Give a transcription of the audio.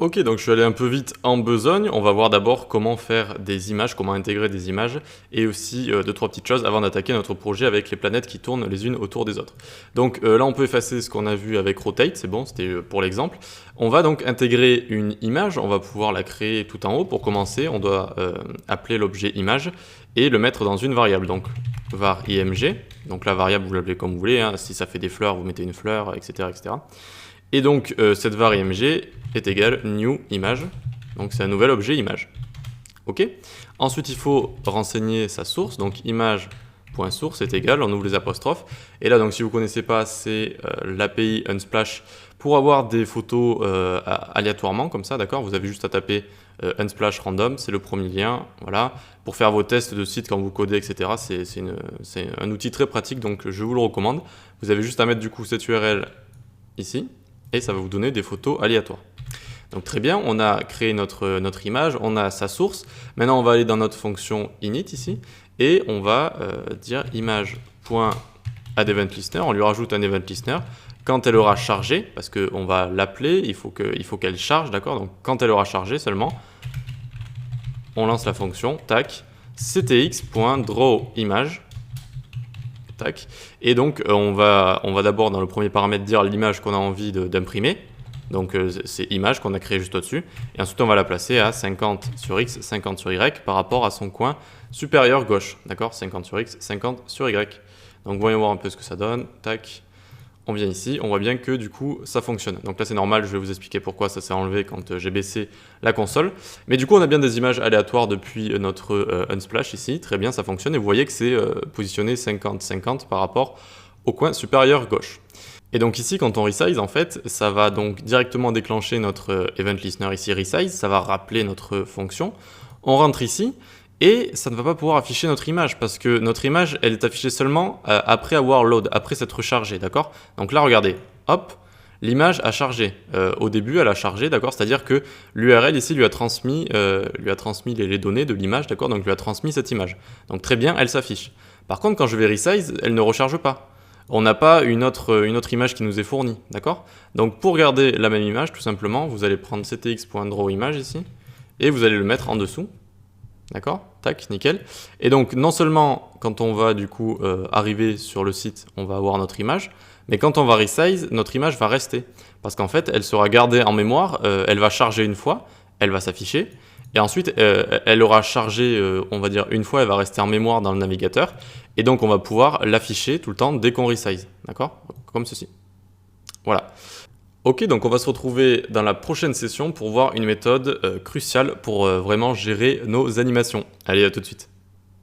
Ok, donc je suis allé un peu vite en besogne. On va voir d'abord comment faire des images, comment intégrer des images, et aussi deux, trois petites choses avant d'attaquer notre projet avec les planètes qui tournent les unes autour des autres. Donc là, on peut effacer ce qu'on a vu avec Rotate, c'est bon, c'était pour l'exemple. On va donc intégrer une image, on va pouvoir la créer tout en haut. Pour commencer, on doit appeler l'objet image et le mettre dans une variable. Donc var img, donc la variable vous l'appelez comme vous voulez, hein. Si ça fait des fleurs, vous mettez une fleur, etc. etc. Et donc cette var img est égale new image, donc c'est un nouvel objet image. Ok. Ensuite il faut renseigner sa source, donc image.source est égal, on ouvre les apostrophes, et là donc si vous ne connaissez pas, c'est l'API Unsplash pour avoir des photos aléatoirement comme ça, d'accord. Vous avez juste à taper Unsplash random, c'est le premier lien, voilà. Pour faire vos tests de site quand vous codez, etc. C'est un outil très pratique, donc je vous le recommande. Vous avez juste à mettre du coup cette URL ici, et ça va vous donner des photos aléatoires. Donc très bien, on a créé notre image, on a sa source. Maintenant, on va aller dans notre fonction init ici, et on va dire image.addEventListener, on lui rajoute un event listener. Quand elle aura chargé, parce qu'on va l'appeler, il faut qu'elle charge, d'accord. Donc quand elle aura chargé seulement, on lance la fonction, tac, ctx.drawImage. Tac. Et donc on va d'abord dans le premier paramètre dire l'image qu'on a envie d'imprimer. Donc c'est image qu'on a créé juste au-dessus. Et ensuite on va la placer à 50 sur x, 50 sur y par rapport à son coin supérieur gauche. D'accord, 50 sur x, 50 sur y. Donc voyons voir un peu ce que ça donne. Tac. On vient ici, on voit bien que du coup ça fonctionne. Donc là c'est normal, je vais vous expliquer pourquoi ça s'est enlevé quand j'ai baissé la console. Mais du coup on a bien des images aléatoires depuis notre Unsplash ici. Très bien, ça fonctionne et vous voyez que c'est positionné 50-50 par rapport au coin supérieur gauche. Et donc ici quand on resize en fait, ça va donc directement déclencher notre event listener ici resize, ça va rappeler notre fonction. On rentre ici. Et ça ne va pas pouvoir afficher notre image parce que notre image, elle est affichée seulement après avoir load, après s'être chargée, d'accord. Donc là, regardez, hop, l'image a chargé. Au début, elle a chargé, d'accord. C'est-à-dire que l'URL ici lui a transmis les données de l'image, d'accord. Donc lui a transmis cette image. Donc très bien, elle s'affiche. Par contre, quand je vais resize, elle ne recharge pas. On n'a pas une autre image qui nous est fournie, d'accord. Donc pour garder la même image, tout simplement, vous allez prendre ctx.drawImage ici et vous allez le mettre en dessous. D'accord, tac, nickel. Et donc non seulement quand on va du coup arriver sur le site, on va avoir notre image, mais quand on va resize, notre image va rester. Parce qu'en fait, elle sera gardée en mémoire, elle va charger une fois, elle va s'afficher, et ensuite elle aura chargé, on va dire une fois, elle va rester en mémoire dans le navigateur, et donc on va pouvoir l'afficher tout le temps dès qu'on resize, d'accord, comme ceci. Voilà. Ok, donc on va se retrouver dans la prochaine session pour voir une méthode cruciale pour vraiment gérer nos animations. Allez, à tout de suite.